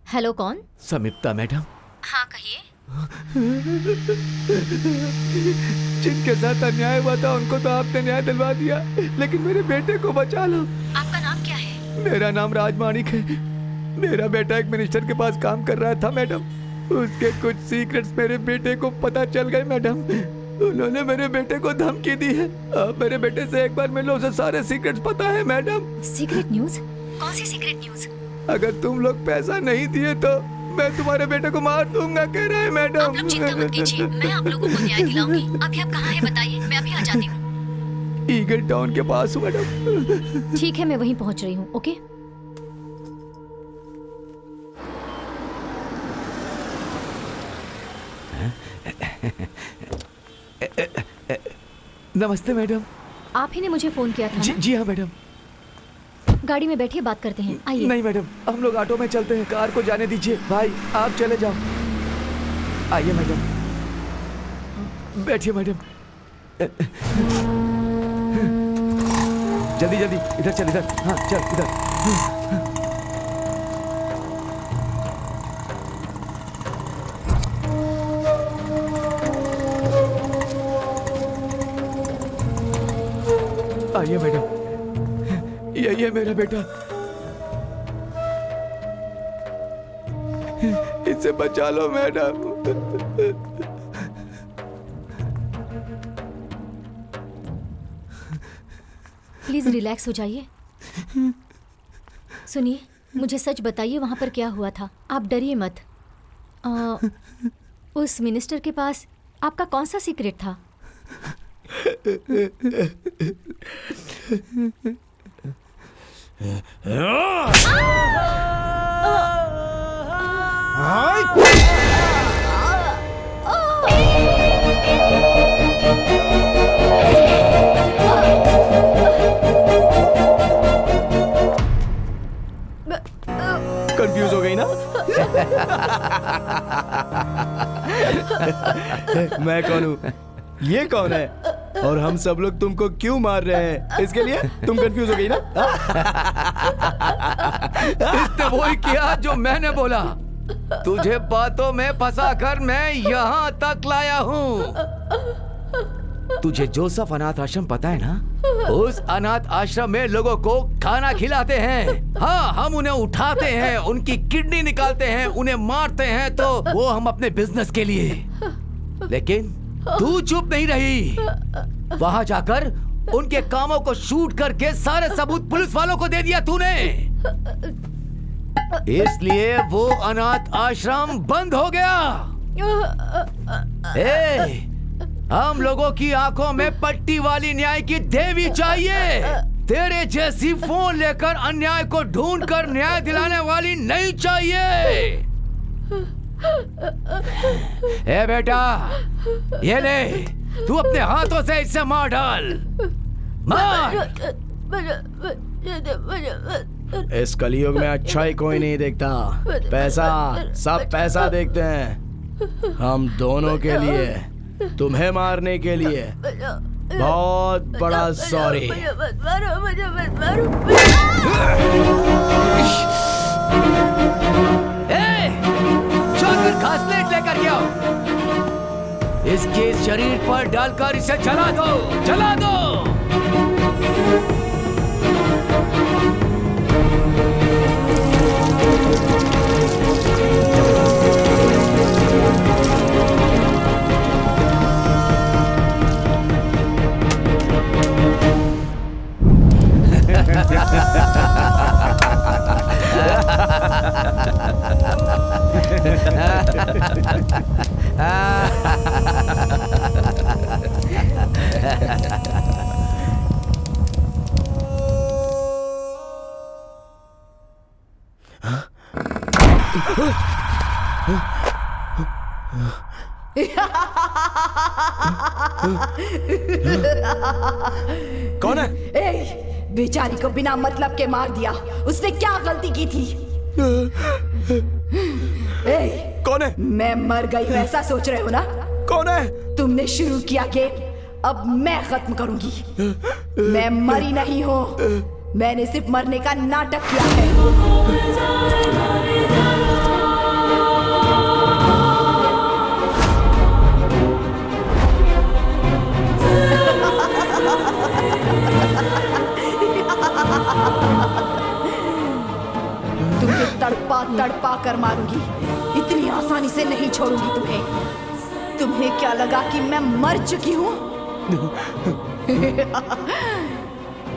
Hello, कौन? समिप्ता madam. हाँ, कहिए। जिनके साथ अन्याय हुआ था उनको तो आपने न्याय दिलवा दिया, लेकिन मेरे बेटे को बचा लो। आपका नाम क्या है? मेरा नाम राजमाणिक है। मेरा बेटा एक मिनिस्टर के पास काम कर रहा था मैडम। उसके कुछ सीक्रेट्स मेरे बेटे को पता चल गए मैडम। उन्होंने मेरे बेटे को धमकी दी है। अब मेरे बेटे से एक बार मिलो, उसे सारे सीक्रेट्स पता है मैडम। Secret news? कौन सी सीक्रेट न्यूज? अगर तुम लोग पैसा नहीं दिए तो मैं तुम्हारे बेटे को मार दूंगा, कह रहे हैं मैडम। आप लोग चिंता मत कीजिए, मैं आप लोगों को न्याय दिलाऊंगी। अभी आप कहाँ हैं बताइए, मैं अभी आ जाती हूँ। ईगल टाउन के पास हूँ मैडम। ठीक है, मैं वहीं पहुँच रही हूँ। ओके। नमस्ते मैडम। आप ही ने मुझे फोन किया था? जी हाँ मैडम। गाड़ी में बैठिए, बात करते हैं। आइए। नहीं मैडम, हम लोग ऑटो में चलते हैं, कार को जाने दीजिए। भाई आप चले जाओ। आइए मैडम, बैठिए मैडम। जल्दी जल्दी, इधर चल, इधर। हाँ चल, इधर। आइए मैडम, यही है मेरा बेटा। इसे बचा लो मैडम। प्लीज रिलैक्स हो जाइए। सुनिए, मुझे सच बताइए, वहां पर क्या हुआ था? आप डरिए मत। उस मिनिस्टर के पास आपका कौन सा सीक्रेट था? कंफ्यूज हो गई ना? मैं कौन हूँ, ये कौन है, और हम सब लोग तुमको क्यों मार रहे हैं, इसके लिए तुम कंफ्यूज हो गई ना? इसने वही किया जो मैंने बोला। तुझे बातों में फंसा कर मैं यहाँ तक लाया हूँ। तुझे जोसेफ अनाथ आश्रम पता है ना? उस अनाथ आश्रम में लोगों को खाना खिलाते हैं। हाँ, हम उन्हें उठाते हैं, उनकी किडनी निकालते हैं, उन्हें मारते हैं, तो वो हम अपने बिजनेस के लिए। लेकिन तू चुप नहीं रही। वहां जाकर उनके कामों को शूट करके सारे सबूत पुलिस वालों को दे दिया तूने। इसलिए वो अनाथ आश्रम बंद हो गया। हम लोगों की आंखों में पट्टी वाली न्याय की देवी चाहिए। तेरे जैसी फोन लेकर अन्याय को ढूंढ कर न्याय दिलाने वाली नहीं चाहिए। ए बेटा, ये ले, तू अपने हाथों से इसे मार डाल। मार। इस कलयुग में अच्छाई कोई नहीं देखता, पैसा, सब पैसा देखते हैं। हम दोनों के लिए, तुम्हें मारने के लिए बहुत बड़ा सॉरी। जाकर घासलेट लेकर के आओ। इसके शरीर पर डालकर इसे जला दो, जला दो। कौन है? बेचारी को बिना मतलब के मार दिया। उसने क्या गलती की थी? कौन है? मैं मर गई हूँ ऐसा सोच रहे हो ना? कौन है? तुमने शुरू किया गेम, अब मैं खत्म करूंगी। मैं मरी नहीं हूँ, मैंने सिर्फ मरने का नाटक किया है। तड़पा कर मारूंगी। इतनी आसानी से नहीं छोड़ूंगी तुम्हें। तुम्हें क्या लगा कि मैं मर चुकी हूँ?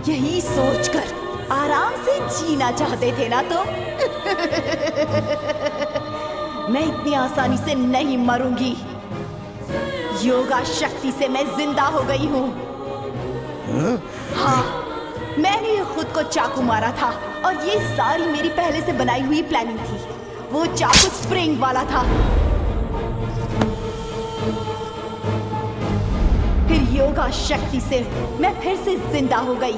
यही सोचकर आराम से जीना चाहते थे ना तुम? मैं इतनी आसानी से नहीं मरूंगी। योगा शक्ति से मैं जिंदा हो गई हूँ। हाँ, मैंने खुद को चाकू मारा था और ये सारी मेरी पहले से बनाई हुई प्लानिंग थी। वो चाकू स्प्रिंग वाला था। फिर योगा शक्ति से मैं फिर से जिंदा हो गई।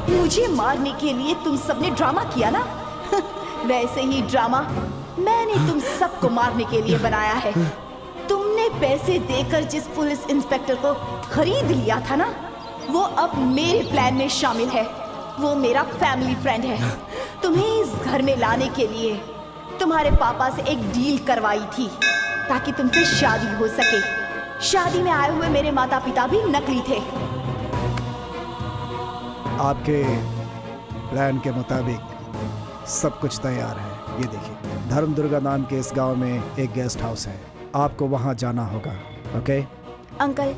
मुझे मारने के लिए तुम सबने ड्रामा किया ना? वैसे ही ड्रामा मैंने तुम सबको मारने के लिए बनाया है। तुमने पैसे देकर जिस पुलिस इंस्पेक्टर को खरीद लिया था ना, वो अब मेरे प्लान में शामिल है। वो मेरा फैमिली फ्रेंड है। तुम्हें इस घर में लाने के लिए तुम्हारे पापा से एक डील करवाई थी ताकि तुमसे शादी हो सके। शादी में आए हुए मेरे माता पिता भी नकली थे। आपके प्लान के मुताबिक सब कुछ तैयार है। ये देखिए, धर्मदुर्गा नाम के इस गांव में एक गेस्ट हाउस है। आपको वहां जाना होगा। ओके अंकल,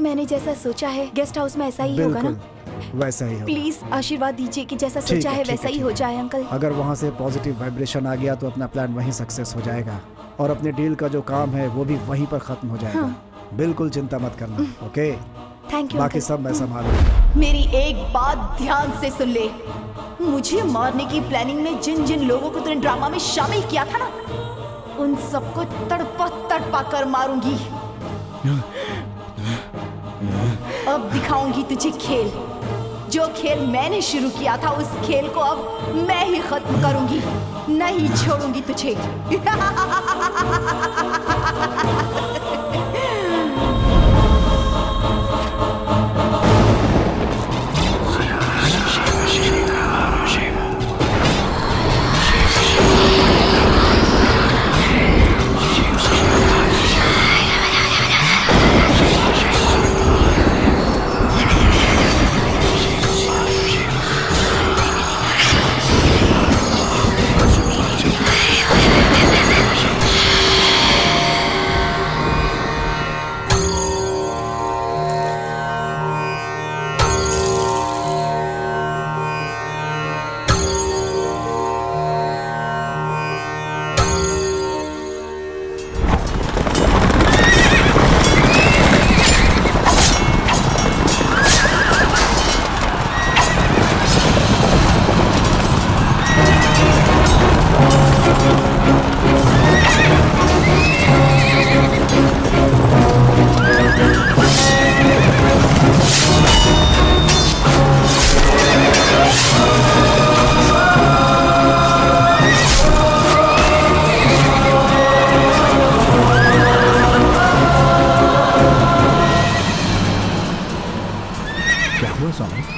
मैंने जैसा सोचा है गेस्ट हाउस में ऐसा ही होगा ना? बिल्कुल वैसा ही होगा। प्लीज आशीर्वाद दीजिए कि जैसा ठीक सोचा है, है ठीक है, वैसा ही ठीक हो है। जाए अंकल। अगर वहां से पॉजिटिव वाइब्रेशन आ गया तो अपना प्लान वहीं सक्सेस हो जाएगा और अपने डील का जो काम है वो भी वहीं पर खत्म हो जाएगा। बिल्कुल चिंता मत करना। ओके, थैंक यू बाकी अंकल। सब मैं संभालूंगा। मेरी एक बात ध्यान से सुन ले। मुझे मारने की प्लानिंग में जिन जिन लोगों को तूने ड्रामा में शामिल किया था ना, उन सबको तड़पा तड़पा कर मारूंगी। अब दिखाऊंगी तुझे खेल। जो खेल मैंने शुरू किया था उस खेल को अब मैं ही खत्म करूंगी। नहीं छोड़ूंगी तुझे।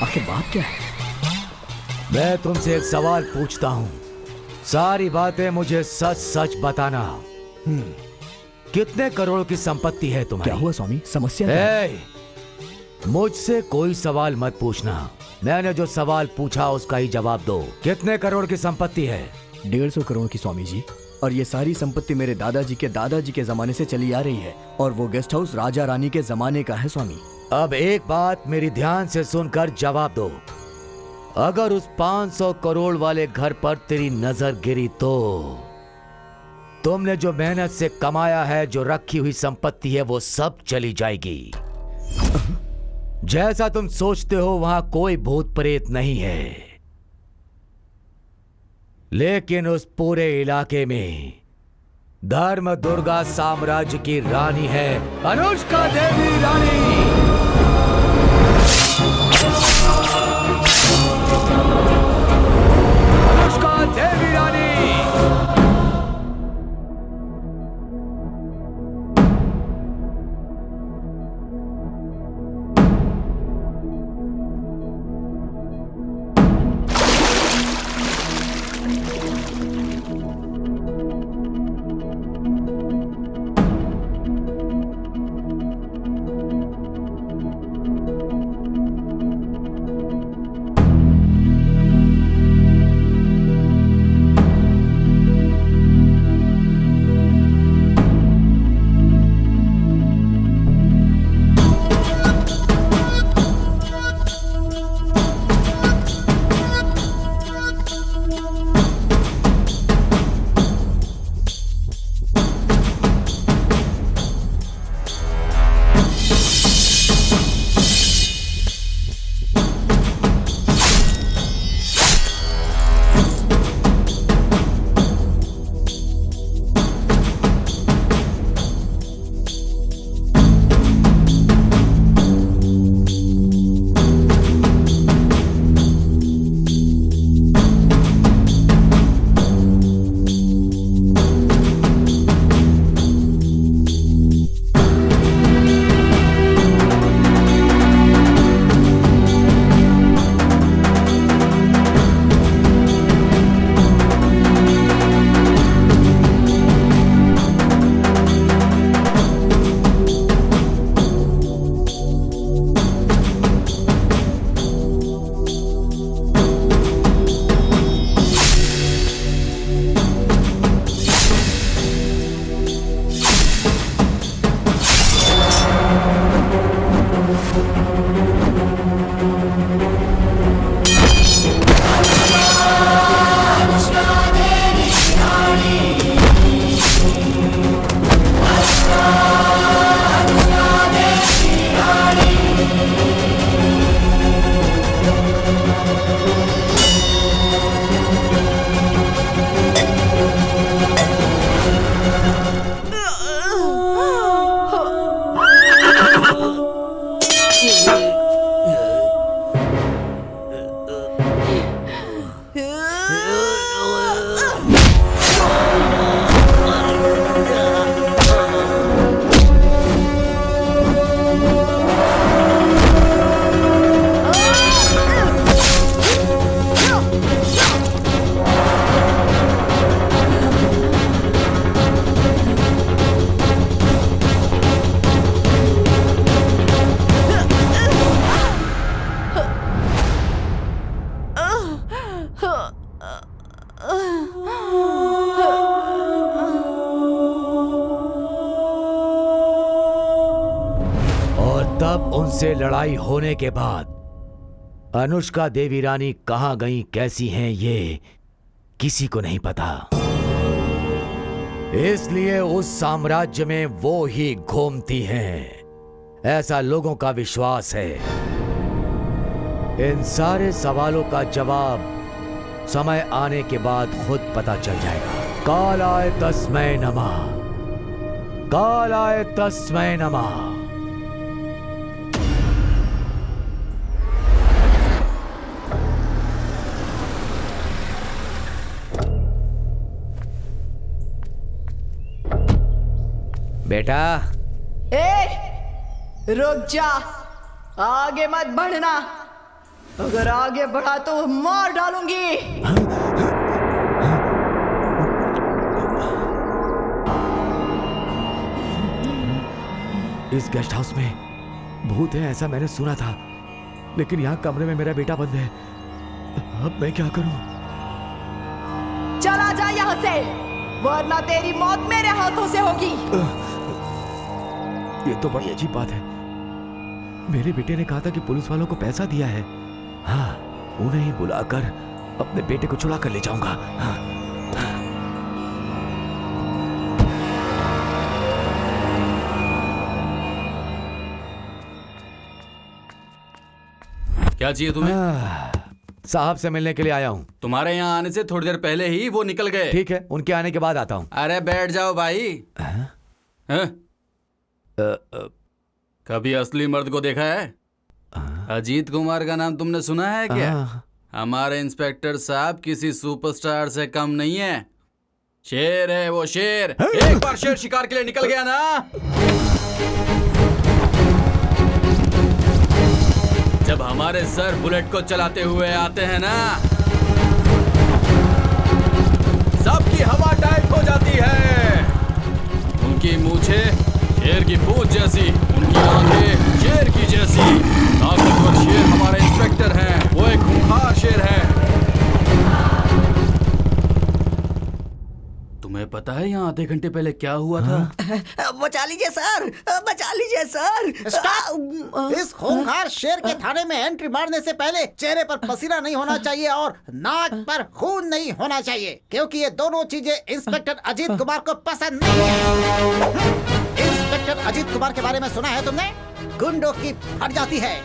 आखिर बात क्या है? मैं तुमसे एक सवाल पूछता हूँ, सारी बातें मुझे सच सच बताना। कितने करोड़ की संपत्ति है तुम्हारी? क्या हुआ स्वामी, समस्या क्या है? ए, मुझसे कोई सवाल मत पूछना। मैंने जो सवाल पूछा उसका ही जवाब दो। कितने करोड़ की संपत्ति है? 150 करोड़ की स्वामी जी। और ये सारी संपत्ति मेरे दादाजी के जमाने से चली आ रही है और वो गेस्ट हाउस राजा रानी के जमाने का है स्वामी। अब एक बात मेरी ध्यान से सुनकर जवाब दो। अगर उस 500 करोड़ वाले घर पर तेरी नजर गिरी तो तुमने जो मेहनत से कमाया है, जो रखी हुई संपत्ति है, वो सब चली जाएगी। जैसा तुम सोचते हो वहां कोई भूत प्रेत नहीं है, लेकिन उस पूरे इलाके में धर्म दुर्गा साम्राज्य की रानी है, अनुष्का देवी रानी। अनुष्का देवी रानी। तब उनसे लड़ाई होने के बाद अनुष्का देवी रानी कहां गई, कैसी हैं, ये किसी को नहीं पता। इसलिए उस साम्राज्य में वो ही घूमती हैं, ऐसा लोगों का विश्वास है। इन सारे सवालों का जवाब समय आने के बाद खुद पता चल जाएगा। कालाय तस्मै नमः, कालाय तस्मै नमः। बेटा, रुक जा, आगे मत बढ़ना। अगर आगे बढ़ा तो मार डालूंगी। इस गेस्ट हाउस में भूत है ऐसा मैंने सुना था, लेकिन यहाँ कमरे में मेरा बेटा बंद है। अब मैं क्या करूं? चला जा यहाँ से, वरना तेरी मौत मेरे हाथों से होगी। ये तो बड़ी अजीब बात है। मेरे बेटे ने कहा था कि पुलिस वालों को पैसा दिया है। हाँ, उन्हें ही बुलाकर अपने बेटे को छुड़ा कर ले जाऊंगा। हाँ। क्या चाहिए तुम्हें? साहब से मिलने के लिए आया हूँ। तुम्हारे यहाँ आने से थोड़ी देर पहले ही वो निकल गए। ठीक है, उनके आने के बाद आता हूँ। अरे बैठ जाओ भाई। हैं? कभी असली मर्द को देखा है? अजीत कुमार का नाम तुमने सुना है क्या? हमारे इंस्पेक्टर साहब किसी सुपरस्टार से कम नहीं है। शेर है वो, शेर। एक बार शेर शिकार के लिए निकल गया ना, जब हमारे सर बुलेट को चलाते हुए आते हैं ना, सबकी हवा टाइट हो जाती है। उनकी मूछें शेर की पूंछ जैसी, उनकी आंखें शेर की जैसी। ताकतवर शेर हमारे इंस्पेक्टर हैं, वो एक खूंखार शेर है। तुम्हें पता है यहाँ आधे घंटे पहले क्या हुआ था? बचा लीजिए सर, बचा लीजिए सर। इस खूंखार शेर के थाने में एंट्री मारने से पहले चेहरे पर पसीना नहीं होना चाहिए और नाक पर खून नहीं होना चाहिए, क्योंकि ये दोनों चीजें इंस्पेक्टर अजीत कुमार को पसंद नहीं है। इंस्पेक्टर अजीत कुमार के बारे में सुना है तुमने? गुंडों की फट जाती है,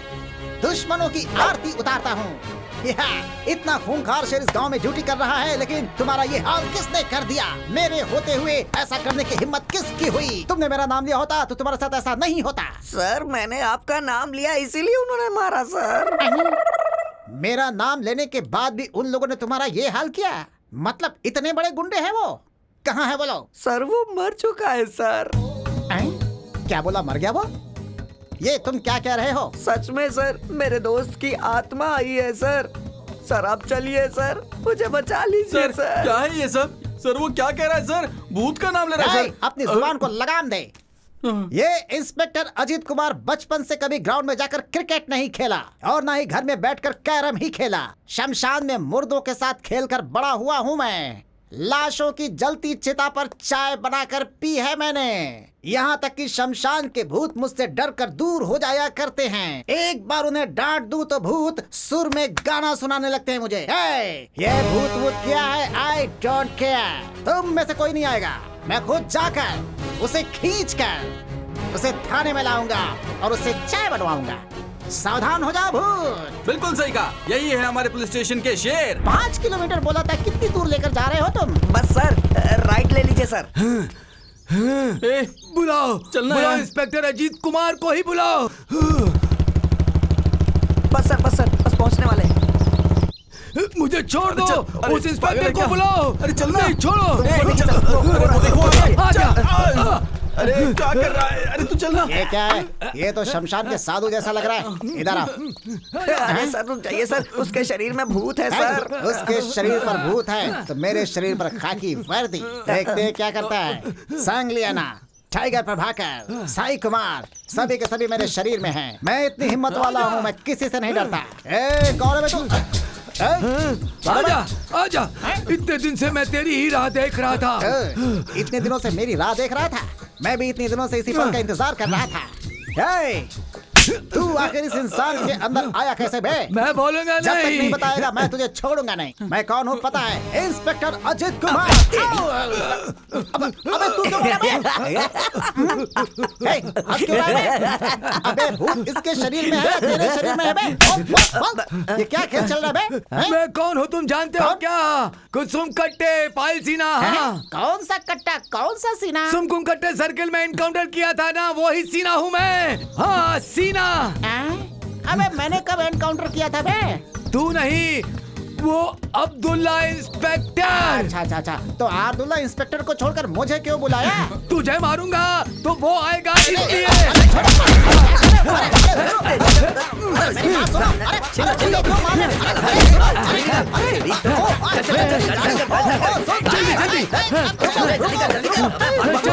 दुश्मनों की आरती उतारता हूँ। इतना खूंखार शेर इस गांव में ड्यूटी कर रहा है, लेकिन तुम्हारा ये हाल किसने कर दिया? मेरे होते हुए ऐसा करने की हिम्मत किसकी हुई? तुमने मेरा नाम लिया होता तो तुम्हारे साथ ऐसा नहीं होता। सर मैंने आपका नाम लिया इसीलिए उन्होंने मारा सर। मेरा नाम लेने के बाद भी उन लोगों ने तुम्हारा ये हाल किया? मतलब इतने बड़े गुंडे हैं वो? कहाँ है बोलो? सर वो मर चुका है सर। क्या बोला, मर गया वो? ये तुम क्या कह रहे हो? सच में सर, मेरे दोस्त की आत्मा आई है सर। सर आप चलिए सर, मुझे बचा लीजिए सर। क्या है ये सब? सर वो क्या कह रहा है सर? भूत का नाम ले रहा है सर। अपनी जुबान को लगाम दे। ये इंस्पेक्टर अजीत कुमार बचपन से कभी ग्राउंड में जाकर क्रिकेट नहीं खेला और ना ही घर में बैठकर कैरम ही खेला। शमशान में मुर्दों के साथ खेलकर बड़ा हुआ हूँ मैं। लाशों की जलती चिता पर चाय बनाकर पी है मैंने। यहाँ तक कि शमशान के भूत मुझसे डर कर दूर हो जाया करते हैं। एक बार उन्हें डांट दूं तो भूत सुर में गाना सुनाने लगते हैं मुझे। ये भूत क्या है, आई डोंट केयर। तुम में से कोई नहीं आएगा। मैं खुद जाकर उसे खींच कर उसे थाने में लाऊंगा और उससे चाय बनवाऊंगा। सावधान हो जाओ भूत। बिल्कुल सही कहा, यही है हमारे पुलिस स्टेशन के शेर। 5 किलोमीटर बोला था, कितनी दूर लेकर जा रहे हो तुम? बस सर, राइट ले लीजिए सर। बुलाओ, चलना बुलाओ, है। इंस्पेक्टर अजीत कुमार को ही बुलाओ। बस सर, बस पहुंचने वाले हैं। मुझे छोड़ दो, अरे, उस इंस्पेक्टर को क्या? बुलाओ। अरे चलना। नहीं, छोड़ो। देखो, आजा। अरे क्या कर रहा है? अरे तू चलना। ये क्या है? ये तो शमशान के साधु जैसा लग रहा है। इधर आओ। अरे सर रुक जाइए सर, उसके शरीर में भूत है सर। उसके शरीर पर भूत है तो मेरे शरीर पर खाकी वर्दी। देखते हैं क्या करता है। सांगलियाना, टाइगर प्रभाकर, साई कुमार, सभी के सभी मेरे शरीर में हैं। मैं इतनी हिम्मत वाला हूँ, मैं किसी से नहीं डरता। कौन है तू? आजा, आजा। इतने दिन से मैं तेरी ही राह देख रहा था। इतने दिनों से मेरी राह देख रहा था? मैं भी इतने दिनों से इसी पल का इंतजार कर रहा था। तू आखिर इस इंसान के अंदर आया कैसे बे? मैं बोलूंगा जब तक नहीं नहीं। बताएगा मैं तुझे छोड़ूंगा नहीं। मैं कौन हूँ पता है? इंस्पेक्टर अजित कुमार। अबे तू क्यों बोला बे? हे, हंस क्यों रहा है बे? अबे भूत इसके शरीर में है या तेरे शरीर में है बे? बोल। ये क्या खेल चल रहा है बे? हैं? मैं कौन हूँ तुम जानते हो कौन? क्या? कुसुम कट्टे पायल सीना। हाँ कौन सा कट्टा कौन सा सीना? सुमकुम कट्टे सर्किल में एनकाउंटर किया था ना, वो ही सीना हूँ मैं। हाँ सीना। अबे मैंने कब एनकाउंटर किया था बे? तू नहीं, वो अब्दुल्ला इंस्पेक्टर। अच्छा तो अब्दुल्ला इंस्पेक्टर को छोड़कर मुझे क्यों बुलाया? तुझे मारूंगा तो वो आएगा इसलिए।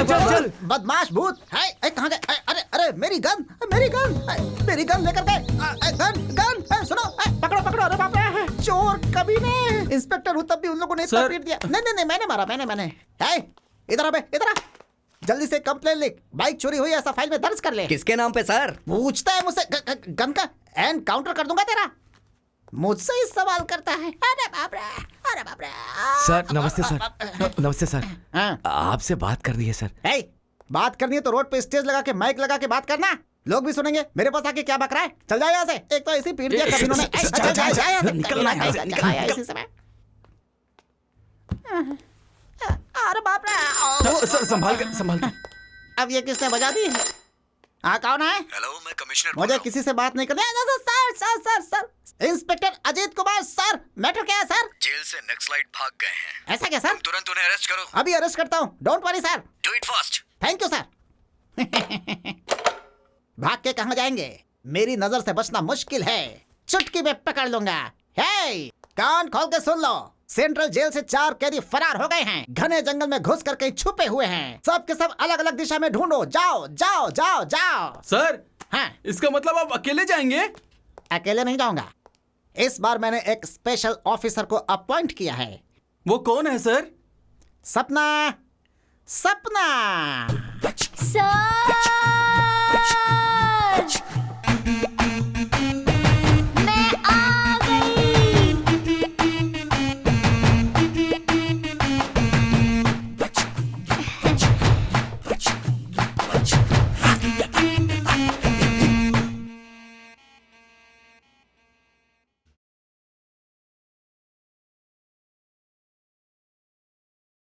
चल। बदमाश भूत है, कहाँ गए? अरे मेरी गन लेकर गए। गन सुनो, पकड़ो। अरे बाप रे, चोर कमीने। इंस्पेक्टर हूँ तब भी उन लोगों ने इतना पीट दिया। नहीं मैंने मारा, मैंने। इधर आ, जल्दी से कंप्लेन लिख। बाइक चोरी हुई ऐसा फाइल में दर्ज कर ले। किसके नाम पे सर? पूछता है मुझसे, गन का एनकाउंटर कर दूंगा तेरा। मुझसे ही सवाल करता है। अरे बाप रे। सर नमस्ते सर। नमस्ते सर। हाँ। आपसे बात करनी है सर। बात करनी है तो रोड पे स्टेज लगा के माइक लगा के बात करना, लोग भी सुनेंगे। मेरे पास आके क्या बक रहा है? चल जाए यहाँ से। एक तो ऐसी पीट दिया कभी उन्होंने। निकलना यहाँ से, निकल। इसी समय। अरे बाप रे। सर संभाल के। अब ये किसने बजा दी? हाँ कौन है? हेलो, मैं कमिश्नर मुझे किसी से बात नहीं करनी। Sir inspector Ajit Kumar sir, matter क्या है सर? जेल से नक्सलाइट भाग गए हैं। ऐसा क्या सर? तुरंत उन्हें अरेस्ट करो। अभी अरेस्ट करता हूँ, don't worry sir. Do it fast. Thank you sir. भाग के कहाँ जाएंगे? मेरी नजर से बचना मुश्किल है, चुटकी में पकड़ लूंगा। कान खोल के सुन लो, सेंट्रल जेल से 4 कैदी फरार हो गए हैं। घने जंगल में घुस कर कहीं छुपे हुए हैं। सब के सब अलग अलग दिशा में ढूंढो। जाओ। सर हाँ, इसका मतलब आप अकेले जाएंगे? अकेले नहीं जाऊंगा। इस बार मैंने एक स्पेशल ऑफिसर को अपॉइंट किया है। वो कौन है सर? सपना। सर